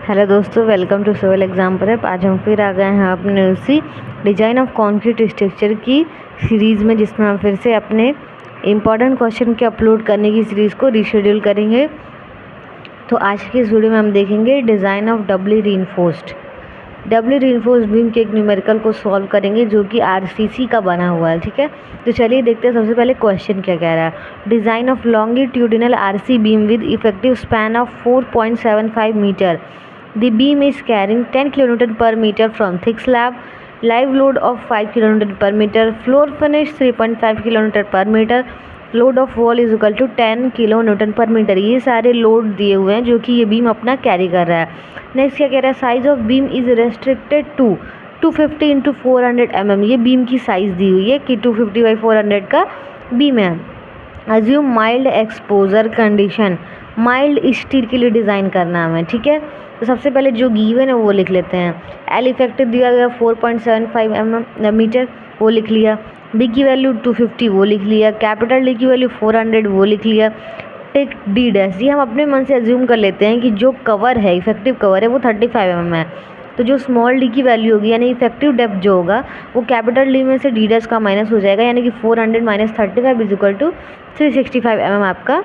Hello दोस्तों, welcome to civil exam prep. आज हम फिर आ गए हैं अपने उसी डिजाइन ऑफ कंक्रीट स्ट्रक्चर की सीरीज़ में, जिसमें हम फिर से अपने इम्पॉर्टेंट क्वेश्चन के अपलोड करने की सीरीज़ को रीशेड्यूल करेंगे। तो आज की इस वीडियो में हम देखेंगे design of Dabali reinforced beam के एक न्यूमेरिकल को सॉल्व करेंगे जो कि आरसीसी का बना हुआ है। ठीक है, तो चलिए देखते हैं सबसे पहले क्वेश्चन क्या कह रहा है। Design of longitudinal RC beam with effective span of 4.75 metre. The beam is carrying 10 kN per meter from thick slab, live load of 5 kN per meter, floor finish 3.5 kN per meter, load of wall is equal to 10 kN per meter। ये सारे load दिए हुए हैं जो कि ये beam अपना carry कर रहा है। नेक्स्ट क्या कह रहा है, size of beam is restricted to 250 into 400 mm। ये बीम की साइज दी हुई है कि 250 बाई 400 का बीम है। Assume mild exposure condition, mild steel के लिए डिज़ाइन करना है हमें। ठीक है, तो सबसे पहले जो गिवन है वो लिख लेते हैं। एल इफेक्टिव दिया गया 4.75 मीटर, वो लिख लिया। बी की वैल्यू 250 वो लिख लिया। कैपिटल डी की वैल्यू 400 वो लिख लिया। टेक डी डैश, ये हम अपने मन से एज्यूम कर लेते हैं कि जो कवर है, इफेक्टिव कवर है, वो 35 mm है। तो जो स्मॉल डी की वैल्यू होगी यानी इफेक्टिव डेप्थ जो होगा वो कैपिटल डी में से डी डैश का माइनस हो जाएगा, यानी कि 400 minus 35 is equal to 365 mm आपका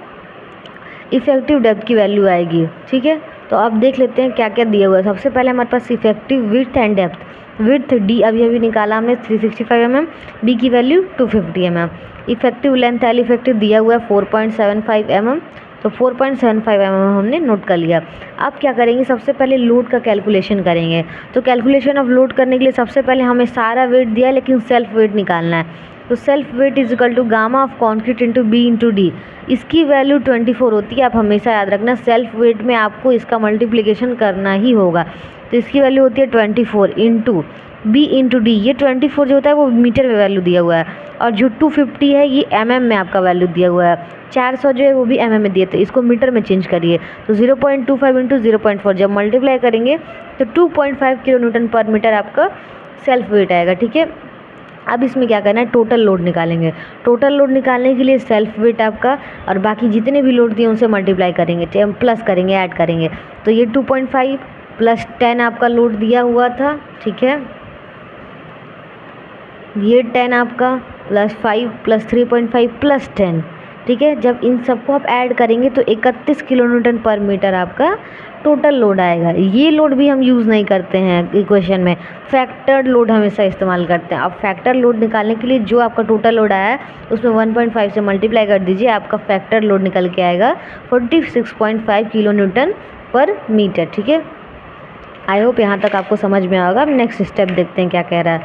इफेक्टिव डेप्थ की वैल्यू आएगी। ठीक है, तो अब देख लेते हैं क्या क्या दिया हुआ है। सबसे पहले हमारे पास effective width and depth. Width D अभी निकाला हमने 365 mm, बी की value 250 mm। Effective length L effective दिया हुआ है 4.75 mm, तो 4.75 mm हमने नोट कर लिया। अब क्या करेंगे, सबसे पहले लोड का कैलकुलेशन करेंगे। तो कैलकुलेशन ऑफ लोड करने के लिए सबसे पहले हमें सारा वेट दिया है लेकिन सेल्फ वेट निकालना है। तो self weight is equal to gamma of concrete into B into D. इसकी वैल्यू 24 होती है, आप हमेशा याद रखना। सेल्फ वेट में आपको इसका मल्टीप्लिकेशन करना ही होगा। तो इसकी वैल्यू होती है 24 इंटू बी इंटू डी। ये 24 जो होता है वो मीटर में वैल्यू दिया हुआ है, और जो 250 है ये mm में आपका वैल्यू दिया हुआ है। 400 जो है वो भी mm में दिए, तो इसको मीटर में चेंज करिए। तो 0.25 इंटू 0.4 जब मल्टीप्लाई करेंगे तो 2.5 kN पर मीटर आपका सेल्फ वेट आएगा। ठीक है, अब इसमें क्या करना है, टोटल लोड निकालेंगे। टोटल लोड निकालने के लिए सेल्फ वेट आपका और बाकी जितने भी लोड दिए उनसे मल्टीप्लाई करेंगे, प्लस करेंगे, ऐड करेंगे। तो ये 2.5 प्लस 10 आपका लोड दिया हुआ था। ठीक है, ये 10 आपका प्लस 5 प्लस 3.5 प्लस 10। ठीक है, जब इन सबको आप ऐड करेंगे तो 31 kN पर मीटर आपका टोटल लोड आएगा। ये लोड भी हम यूज़ नहीं करते हैं इक्वेशन में, फैक्टर्ड लोड हमेशा इस्तेमाल करते हैं। अब फैक्टर लोड निकालने के लिए जो आपका टोटल लोड आया है उसमें 1.5 से मल्टीप्लाई कर दीजिए, आपका फैक्टर लोड निकल के आएगा 46.5 kN पर मीटर। ठीक है, आई होप यहाँ तक आपको समझ में आएगा। अब नेक्स्ट स्टेप देखते हैं क्या कह रहा है।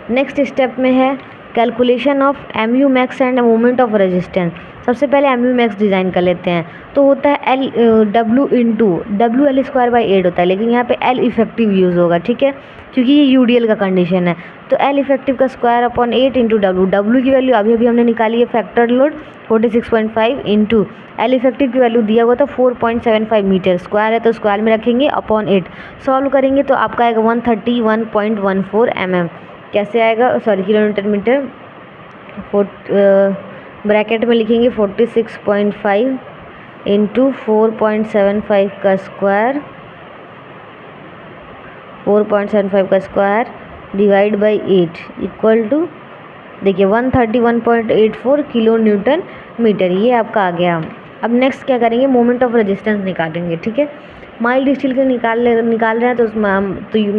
नेक्स्ट स्टेप में है calculation of M U max and moment of resistance. सबसे पहले एम यू मैक्स डिज़ाइन कर लेते हैं। तो होता है L W into W L square by 8 होता है, लेकिन यहाँ पे एल इफेक्टिव यूज़ होगा। ठीक है, क्योंकि ये यूडीएल का कंडीशन है। तो एल इफेक्टिव का square upon 8 into W. W की वैल्यू अभी हमने निकाली है, factor load 46.5 into L effective की वैल्यू दिया हुआ था 4.75 मीटर। स्क्वायर है तो स्क्वायर में रखेंगे अपॉन 8। सॉल्व करेंगे तो आपका आएगा 131.14 mm। कैसे आएगा, सॉरी किलोमीटर मीटर। ब्रैकेट में लिखेंगे 46.5 इंटू 4.75 का स्क्वायर, 4.75 का square divide by 8 equal to, देखिए 131.84 kN मीटर। ये आपका आ गया। अब नेक्स्ट क्या करेंगे, मोमेंट ऑफ रेजिस्टेंस निकालेंगे। ठीक है, माइल्ड स्टील के निकाल रहे हैं तो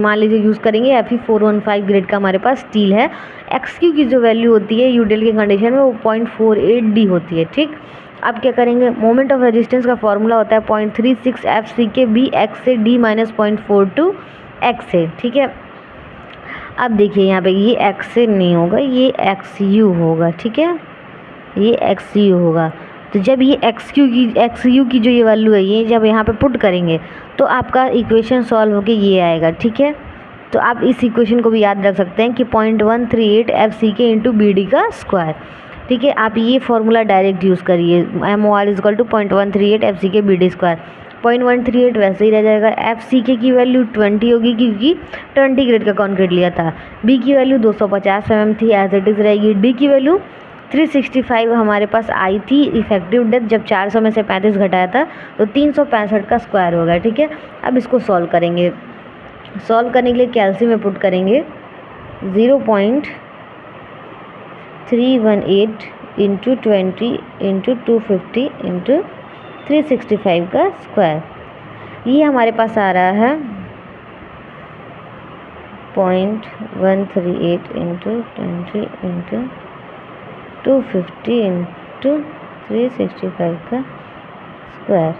मान लीजिए यूज़ करेंगे Fe415 ग्रेड का हमारे पास स्टील है। XQ की जो वैल्यू होती है यूडीएल के कंडीशन में वो 0.48D होती है। ठीक, अब क्या करेंगे, मोमेंट ऑफ रेजिस्टेंस का फॉर्मूला होता है 0.36 FCK B x से D माइनस 0.42 x से। ठीक है, अब देखिए यहाँ पे ये x से नहीं होगा, ये XU होगा। ठीक है, ये XU होगा। तो जब ये XU की जो ये वैल्यू है, ये जब यहाँ पे पुट करेंगे तो आपका इक्वेशन सॉल्व होके ये आएगा। ठीक है, तो आप इस इक्वेशन को भी याद रख सकते हैं कि 0.138 FCK इंटू BD का स्क्वायर। ठीक है, आप ये फॉर्मूला डायरेक्ट यूज़ करिए, MOR is equal to 0.138 FCK BD square. 0.138 वैसे ही रह जाएगा। FCK की वैल्यू 20 होगी क्योंकि 20 ग्रेड का कॉन्क्रीट लिया था। B की वैल्यू 250 mm थी, एज इट इज़ रहेगी। D की वैल्यू 365 हमारे पास आई थी इफेक्टिव डेथ जब 400 में से 35 घटाया था, तो 365 का स्क्वायर होगा। ठीक है, अब इसको सॉल्व करेंगे। सॉल्व करने के लिए कैल्सी में पुट करेंगे 0.318 इंटू 20 इंटू 250 इंटू 365 का स्क्वायर। ये हमारे पास आ रहा है 0.138 इंटू 20 इंटू 250 इंटू 365 का स्क्वायर।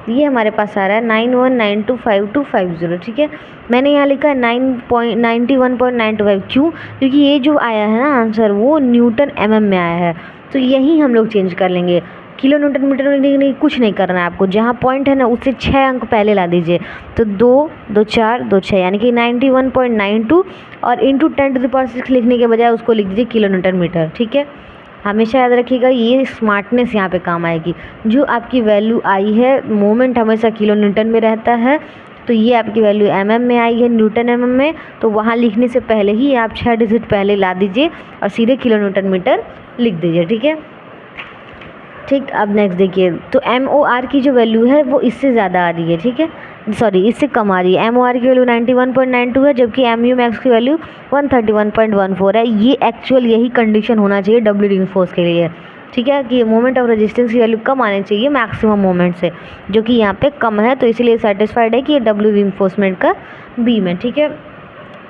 ये हमारे पास आ रहा है 91925250। ठीक है, मैंने यहाँ लिखा है 91.925। क्यों? क्योंकि ये जो आया है ना आंसर वो न्यूटन mm में आया है, तो यही हम लोग चेंज कर लेंगे। किलो न्यूटन मीटर में कुछ नहीं करना है आपको, जहाँ पॉइंट है ना उससे 6 अंक पहले ला दीजिए। तो 2 2 4 2 6 यानी कि 91.92 और इंटू 10⁶ लिखने के बजाय उसको लिख दीजिए किलो न्यूटन मीटर। ठीक है, हमेशा याद रखिएगा ये स्मार्टनेस यहाँ पे काम आएगी। जो आपकी वैल्यू आई है, मोमेंट हमेशा किलो न्यूटन में रहता है, तो ये आपकी वैल्यू mm में आई है, न्यूटन mm में, तो वहाँ लिखने से पहले ही आप 6 डिजिट पहले ला दीजिए और सीधे किलो न्यूटन मीटर लिख दीजिए। ठीक है, ठीक। अब नेक्स्ट देखिए, तो MOR की जो वैल्यू है वो इससे ज़्यादा आ रही है। ठीक है, सॉरी इससे कम आ रही है। MOR की वैल्यू 91.92 है, जबकि MU मैक्स की वैल्यू 131.14 है। ये एक्चुअल यही कंडीशन होना चाहिए डब्ल्यू रिइंफोर्स के लिए। ठीक है, कि मोमेंट ऑफ रेजिस्टेंस की वैल्यू कम आनी चाहिए मैक्सिमम मोमेंट से, जो कि यहाँ पे कम है, तो इसलिए सेटिस्फाइड है कि ये डब्ल्यू रिइंफोर्समेंट का बीम है। ठीक है,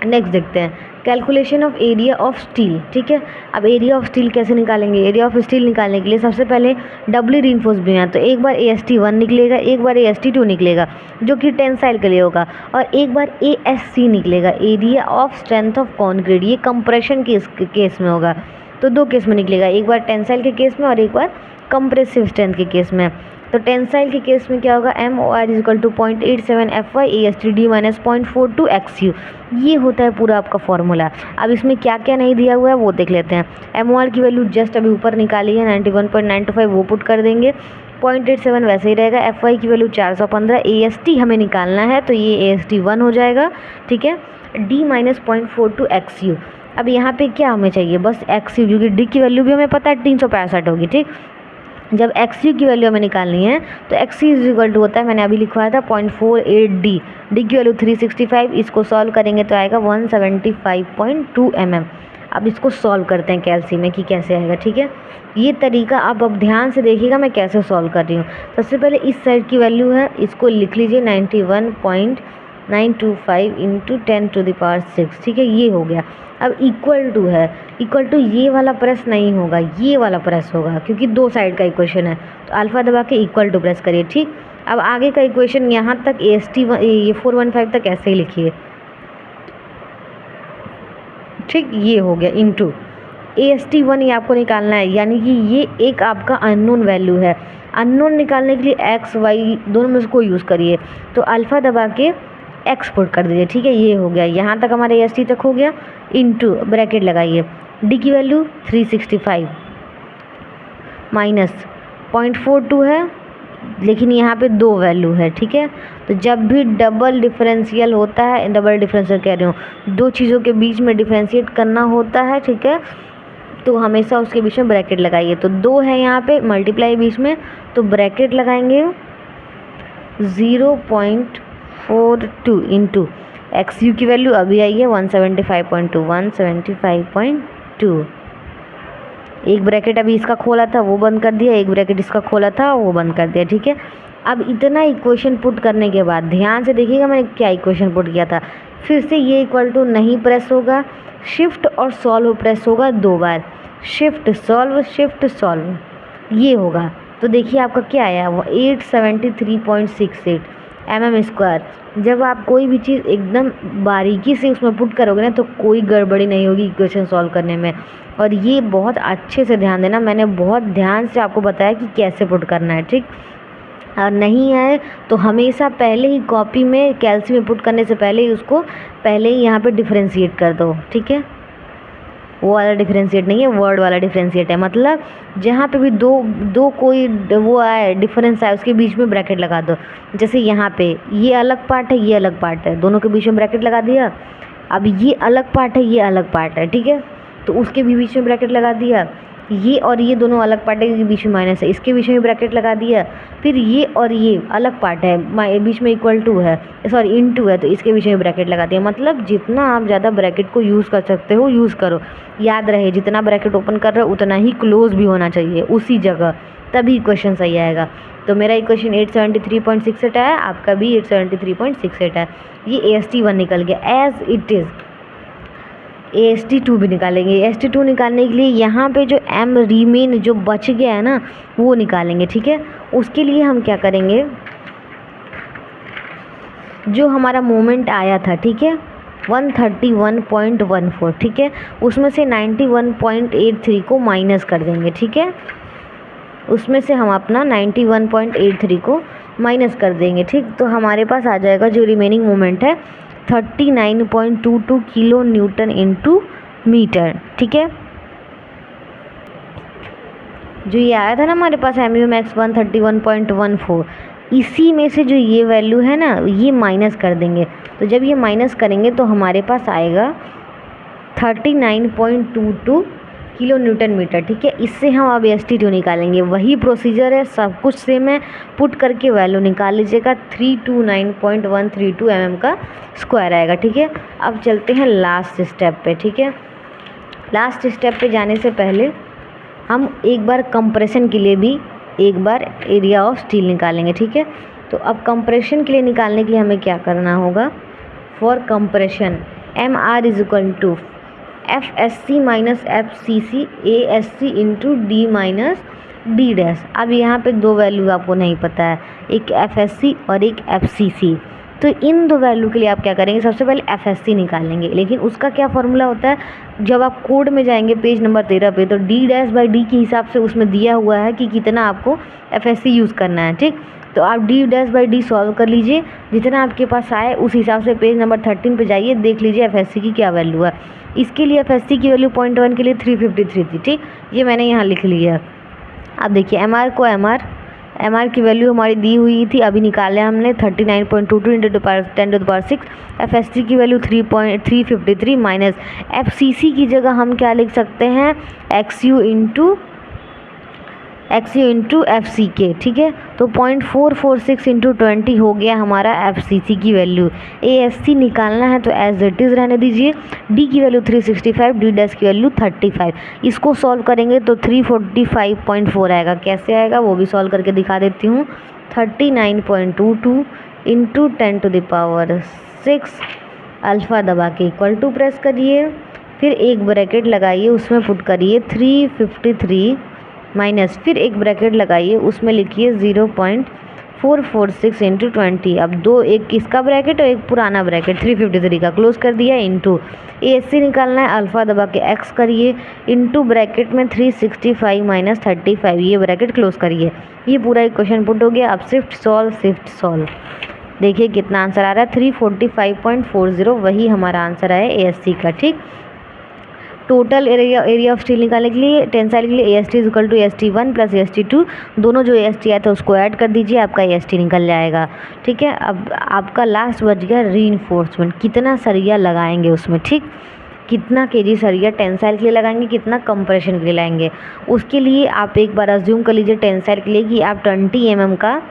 नेक्स्ट देखते हैं calculation of area of steel. ठीक है, अब एरिया ऑफ स्टील कैसे निकालेंगे? एरिया ऑफ स्टील निकालने के लिए सबसे पहले डब्ल्यू रिइंफोर्स बीम है, तो एक बार AST1 निकलेगा, एक बार AST2 निकलेगा जो कि टेंसाइल के लिए होगा, और एक बार ASC निकलेगा, area of strength of concrete. ये कंप्रेशन के केस में होगा, तो 2 केस में निकलेगा, एक बार टेंसाइल के केस में और एक बार कंप्रेसिव स्ट्रेंथ के केस में। तो टेंसाइल के केस में क्या होगा? MOR = 0.87 FY ASTD - 0.42 XU। ये होता है पूरा आपका फॉर्मूला। अब इसमें क्या क्या नहीं दिया हुआ है वो देख लेते हैं। MOR की वैल्यू जस्ट अभी ऊपर निकाली है 91.95, वो पुट कर देंगे। 0.87 वैसे ही रहेगा। FY की वैल्यू 415, AST हमें निकालना है तो ये AST1 हो जाएगा। ठीक है, D - 0.42 XU। अब यहाँ पे क्या हमें चाहिए? बस XU, क्योंकि D की वैल्यू भी हमें पता है 365 होगी। ठीक, जब XU की वैल्यू हमें निकालनी है तो XU = होता है, मैंने अभी लिखवाया था 0.48D, D की वैल्यू 365, इसको सॉल्व करेंगे तो आएगा 175.2 mm। अब इसको सॉल्व करते हैं कैल्सी में कि कैसे आएगा। ठीक है, ये तरीका आप अब ध्यान से देखिएगा मैं कैसे सॉल्व कर रही हूँ। सबसे पहले इस साइड की वैल्यू है, इसको लिख लीजिए 91.925 इंटू 10⁶। ठीक है, ये हो गया। अब इक्वल टू है, इक्वल टू ये वाला प्रेस नहीं होगा, ये वाला प्रेस होगा, क्योंकि 2 साइड का इक्वेशन है, तो अल्फा दबा के इक्वल टू प्रेस करिए। ठीक, अब आगे का इक्वेशन यहाँ तक AST1 ये 415 तक ऐसे ही लिखिए। ठीक, ये हो गया इंटू AST1, ये आपको निकालना है, यानी कि ये एक आपका अननोन वैल्यू है। अननोन निकालने के लिए X Y दोनों में उसको यूज़ करिए, तो अल्फ़ा दबा के X पुट कर दीजिए। ठीक है, ये हो गया, यहाँ तक हमारे AST तक हो गया, इंटू ब्रैकेट लगाइए। D की वैल्यू 365 माइनस 0.42 है, लेकिन यहाँ पे 2 वैल्यू है। ठीक है, तो जब भी डबल डिफरेंशियल होता है, डबल डिफरेंशियल कह रही हूँ, 2 चीज़ों के बीच में डिफरेंशिएट करना होता है। ठीक है, तो हमेशा उसके बीच में ब्रैकेट लगाइए। तो 2 है यहाँ पे, मल्टीप्लाई बीच में, तो ब्रैकेट लगाएंगे 0.42 इंटू XU की वैल्यू अभी आई है 175.2। एक ब्रैकेट अभी इसका खोला था वो बंद कर दिया, एक ब्रैकेट इसका खोला था वो बंद कर दिया। ठीक है, अब इतना इक्वेशन पुट करने के बाद ध्यान से देखिएगा मैंने क्या इक्वेशन पुट किया था। फिर से ये इक्वल टू नहीं प्रेस होगा, शिफ्ट और सॉल्व प्रेस होगा 2 बार, शिफ्ट सॉल्व ये होगा। तो देखिए आपका क्या आया, वो 873.68 mm²। जब आप कोई भी चीज़ एकदम बारीकी से उसमें पुट करोगे ना तो कोई गड़बड़ी नहीं होगी इक्वेशन सॉल्व करने में। और ये बहुत अच्छे से ध्यान देना, मैंने बहुत ध्यान से आपको बताया कि कैसे पुट करना है। ठीक, और नहीं आए तो हमेशा पहले ही कॉपी में कैल्सी में पुट करने से पहले ही उसको पहले ही यहाँ पे डिफरेंशिएट कर दो। ठीक है, वो वाला डिफरेंशिएट नहीं है, वर्ड वाला डिफरेंशिएट है, मतलब जहाँ पे भी दो कोई वो आए डिफरेंस आए उसके बीच में ब्रैकेट लगा दो। जैसे यहाँ पे ये अलग पार्ट है, ये अलग पार्ट है, दोनों के बीच में ब्रैकेट लगा दिया। अब ये अलग पार्ट है, ये अलग पार्ट है। ठीक है, तो उसके भी बीच में ब्रैकेट लगा दिया। ये और ये दोनों अलग पार्ट है क्योंकि बीच में माइनस है, इसके बीच में ब्रैकेट लगा दिया। फिर ये और ये अलग पार्ट है, बीच में इक्वल टू है, सॉरी इनटू है, तो इसके बीच में ब्रैकेट लगा दिया। मतलब जितना आप ज़्यादा ब्रैकेट को यूज़ कर सकते हो यूज़ करो। याद रहे जितना ब्रैकेट ओपन कर रहे हो उतना ही क्लोज भी होना चाहिए उसी जगह, तभी इक्वेशन सही आएगा। तो मेरा इक्वेशन 873.68 आया, आपका भी 873.68 है। ये AST1 निकल गया एज इट इज़। AST2 भी निकालेंगे। AST2 निकालने के लिए यहाँ पे जो m रिमेन जो बच गया है ना वो निकालेंगे, ठीक है। उसके लिए हम क्या करेंगे, जो हमारा मोमेंट आया था, ठीक है 131.14, ठीक है, उसमें से 91.83 को माइनस कर देंगे, ठीक है। उसमें से हम अपना 91.83 को माइनस कर देंगे, ठीक। तो हमारे पास आ जाएगा जो रिमेनिंग मोमेंट है 39.22 किलो न्यूटन इंटू मीटर, ठीक है। जो ये आया था ना हमारे पास MU मैक्स 131.14, इसी में से जो ये वैल्यू है ना ये माइनस कर देंगे। तो जब ये माइनस करेंगे तो हमारे पास आएगा 39.22 किलो न्यूटन मीटर, ठीक है। इससे हम अब AST2 निकालेंगे। वही प्रोसीजर है, सब कुछ सेम है, पुट करके वैल्यू निकाल लीजिएगा। 329.132 mm का स्क्वायर आएगा, ठीक है। अब चलते हैं लास्ट स्टेप पे, ठीक है। लास्ट स्टेप पे जाने से पहले हम एक बार कंप्रेशन के लिए भी एक बार एरिया ऑफ स्टील निकालेंगे, ठीक है। तो अब कंप्रेशन के लिए निकालने के लिए हमें क्या करना होगा, for compression MR is equal to FSC minus FCC ASC into D minus D dash. अब यहाँ पे दो वैल्यू आपको नहीं पता है, एक FSC और एक FCC। तो इन दो वैल्यू के लिए आप क्या करेंगे, सबसे पहले FSC निकालेंगे। लेकिन उसका क्या फॉर्मूला होता है, जब आप कोड में जाएंगे पेज नंबर 13 पे, तो D डैश बाई D के हिसाब से उसमें दिया हुआ है कि कितना आपको FSC यूज़ करना है, ठीक। तो आप D dash by D solve कर लीजिए, जितना आपके पास आए उस हिसाब से पेज नंबर 13 पे जाइए, देख लीजिए FSC की क्या वैल्यू है। इसके लिए FSC की वैल्यू 0.1 के लिए 353 थी, ठीक। ये मैंने यहाँ लिख लिया। अब देखिए MR की वैल्यू हमारी दी हुई थी, अभी निकाला हमने 39.22 इंटू 10⁻6। FSC की वैल्यू 353 माइनस FCC की जगह हम क्या लिख सकते हैं, XU इंटू FCK, ठीक है। तो 0.446 इंटू 20 हो गया हमारा FCC की वैल्यू। ASC निकालना है तो एज इट इज़ रहने दीजिए। D की वैल्यू 365, D डैश की वैल्यू 35। इसको सॉल्व करेंगे तो 345.4 आएगा। कैसे आएगा वो भी सॉल्व करके दिखा देती हूँ। 39.22 इंटू 10⁻6 अल्फ़ा दबा के इक्वल टू प्रेस करिए, फिर एक ब्रैकेट लगाइए, उसमें पुट करिए 353 माइनस, फिर एक ब्रैकेट लगाइए, उसमें लिखिए 0.446 इंटू 20। अब दो, एक इसका ब्रैकेट और एक पुराना ब्रैकेट 353 का क्लोज कर दिया, इंटू ASC निकालना है, अल्फ़ा दबा के x करिए, इंटू ब्रैकेट में 365 माइनस 35, ये ब्रैकेट क्लोज करिए। ये पूरा इक्वेशन पुट हो गया। अब शिफ्ट सॉल्व देखिए कितना आंसर आ रहा है, 345.40, वही हमारा आंसर आया ASC का, ठीक। टोटल एरिया ऑफ स्टील निकालने के लिए टेंसाइल के लिए AST is equal to AST1 plus AST2, दोनों जो AST आया था उसको ऐड कर दीजिए, आपका AST निकल जाएगा, ठीक है। अब आपका लास्ट बच गया रीइंफोर्समेंट, कितना सरिया लगाएंगे उसमें, ठीक। कितना kg सरिया टेंसाइल के लिए लगाएंगे, कितना कंप्रेशन के लिए लगाएंगे। उसके लिए आप एक बार अज्यूम कर लीजिए टेंसाइल के लिए कि आप 20 mm का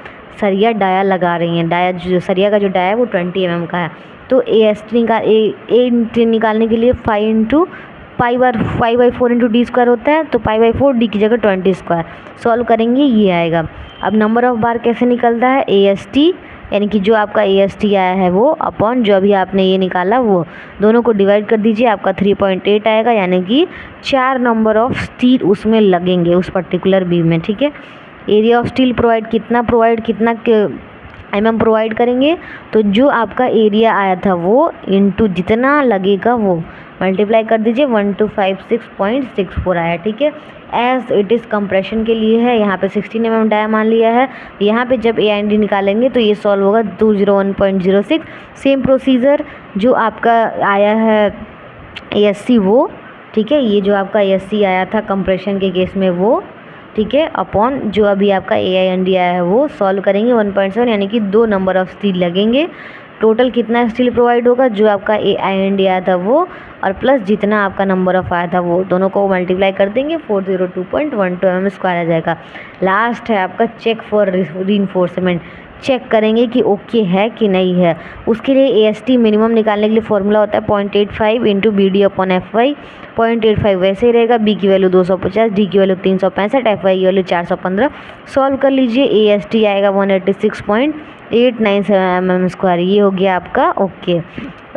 सरिया डाया लगा रही हैं। डाया जो सरिया का जो डाया है वो 20 mm का है। तो AST निकालने के लिए 5 इंटू π/4 इंटू D स्क्वायर होता है, तो π/4 D की जगह 20 स्क्वायर सॉल्व करेंगे, ये आएगा। अब नंबर ऑफ बार कैसे निकलता है, AST यानी कि जो आपका AST आया है वो अपॉन जो अभी आपने ये निकाला वो, दोनों को डिवाइड कर दीजिए, आपका 3.8 आएगा। यानी कि 4 नंबर ऑफ स्टील उसमें लगेंगे उस पर्टिकुलर बीम में, ठीक है। एरिया ऑफ स्टील कितना mm प्रोवाइड करेंगे, तो जो आपका एरिया आया था वो इंटू जितना लगेगा वो मल्टीप्लाई कर दीजिए, 1256.64 आया, ठीक है। एज इट इज़ कंप्रेशन के लिए है, यहाँ पे 16 mm डाया मान लिया है। यहाँ पे जब AND निकालेंगे तो ये सॉल्व होगा 201.06। सेम प्रोसीजर जो आपका आया है ASC वो, ठीक है, ये जो आपका ASC आया था कंप्रेशन के केस में वो, ठीक है, अपॉन जो अभी आपका AIND आया है वो सॉल्व करेंगे 1.7, यानी कि 2 नंबर ऑफ स्टील लगेंगे। टोटल कितना स्टील प्रोवाइड होगा, जो आपका AIND आया था वो और प्लस जितना आपका नंबर ऑफ आया था वो, दोनों को मल्टीप्लाई कर देंगे 402.12 mm² आ जाएगा। लास्ट है आपका चेक फॉर रीइंफोर्समेंट, चेक करेंगे कि ओके है कि नहीं है। उसके लिए AST मिनिमम निकालने के लिए फॉर्मूला होता है 0.85 इंटू BD/FY। 0.85 वैसे ही रहेगा, B की वैल्यू 250, D की वैल्यू 365, FY की वैल्यू 415। सॉल्व कर लीजिए, AST आएगा 186.897 mm²। ये हो गया आपका ओके।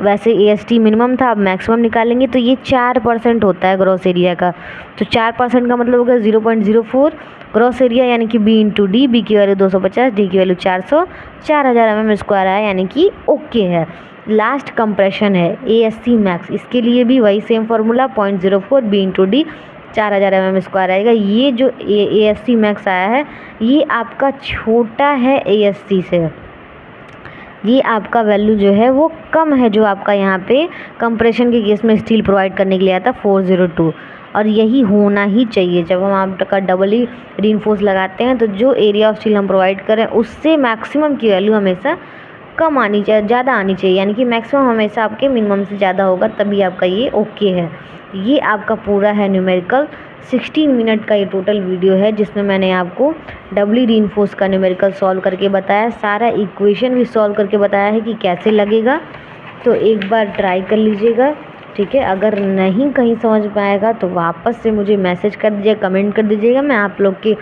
वैसे AST मिनिमम था, अब मैक्सिमम निकालेंगे तो ये 4% होता है ग्रॉस एरिया का, तो 4% का मतलब होगा 0.04 ग्रॉस एरिया, यानी कि B इंटू डी, बी की वैल्यू 250, डी की वैल्यू 400, 4000 mm² है, यानी कि ओके है। लास्ट कंप्रेशन है ASC मैक्स, इसके लिए भी वही same formula 0.04 B into D, 4000 mm² आएगा। ये जो ASC मैक्स आया है ये आपका छोटा है ASC से, ये आपका वैल्यू जो है वो कम है, जो आपका यहाँ पे कंप्रेशन के केस में स्टील प्रोवाइड करने के लिए आता 402, और यही होना ही चाहिए। जब हम आपका डबली रीइंफोर्स लगाते हैं तो जो एरिया ऑफ स्टील हम प्रोवाइड करें उससे मैक्सिमम की वैल्यू हमेशा कम आनी चाहिए, ज़्यादा आनी चाहिए, यानी कि मैक्सिमम हमेशा आपके मिनिमम से ज़्यादा होगा, तभी आपका ये ओके है। ये आपका पूरा है न्यूमेरिकल। 16 मिनट का ये टोटल वीडियो है जिसमें मैंने आपको डबली रीइंफोर्स का न्यूमेरिकल सॉल्व करके बताया, सारा इक्वेशन भी सॉल्व करके बताया है कि कैसे लगेगा। तो एक बार ट्राई कर लीजिएगा, ठीक है। अगर नहीं कहीं समझ में आएगा तो वापस से मुझे मैसेज कर दीजिएगा, कमेंट कर दीजिएगा, मैं आप लोग के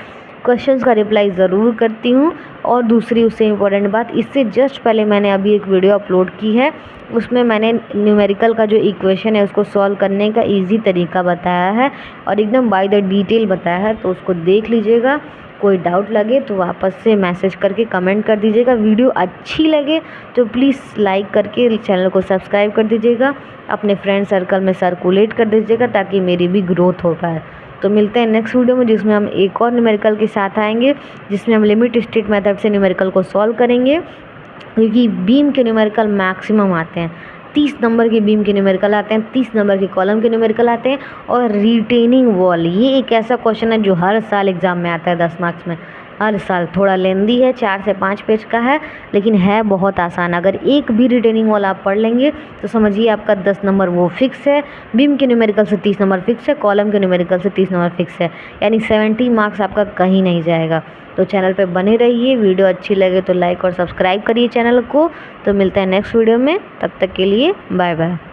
क्वेश्चंस का रिप्लाई ज़रूर करती हूँ। और दूसरी उससे इम्पोर्टेंट बात, इससे जस्ट पहले मैंने अभी एक वीडियो अपलोड की है, उसमें मैंने न्यूमेरिकल का जो इक्वेशन है उसको सॉल्व करने का इजी तरीका बताया है और एकदम बाय द डिटेल बताया है, तो उसको देख लीजिएगा। कोई डाउट लगे तो वापस से मैसेज करके कमेंट कर दीजिएगा। वीडियो अच्छी लगे तो प्लीज़ लाइक करके चैनल को सब्सक्राइब कर दीजिएगा, अपने फ्रेंड सर्कल में सर्कुलेट कर दीजिएगा ताकि मेरी भी ग्रोथ हो पाए। तो मिलते हैं नेक्स्ट वीडियो में, जिसमें हम एक और न्यूमेरिकल के साथ आएंगे, जिसमें हम लिमिट स्टेट मेथड से न्यूमेरिकल को सॉल्व करेंगे, क्योंकि बीम के न्यूमेरिकल मैक्सिमम आते हैं। 30 नंबर के बीम के न्यूमेरिकल आते हैं, 30 नंबर के कॉलम के न्यूमेरिकल आते हैं। और रिटेनिंग वॉल, ये एक ऐसा क्वेश्चन है जो हर साल एग्जाम में आता है 10 मार्क्स में, हर साल। थोड़ा लेंदी है, 4 से 5 पेज का है, लेकिन है बहुत आसान। अगर एक भी रिटेनिंग वॉल आप पढ़ लेंगे तो समझिए आपका 10 नंबर वो फिक्स है। बीम के न्यूमेरिकल से 30 नंबर फिक्स है, कॉलम के न्यूमेरिकल से 30 नंबर फिक्स है, यानी 70 मार्क्स आपका कहीं नहीं जाएगा। तो चैनल पे बने रहिए, वीडियो अच्छी लगे तो लाइक और सब्सक्राइब करिए चैनल को। तो मिलता है नेक्स्ट वीडियो में, तब तक के लिए बाय बाय।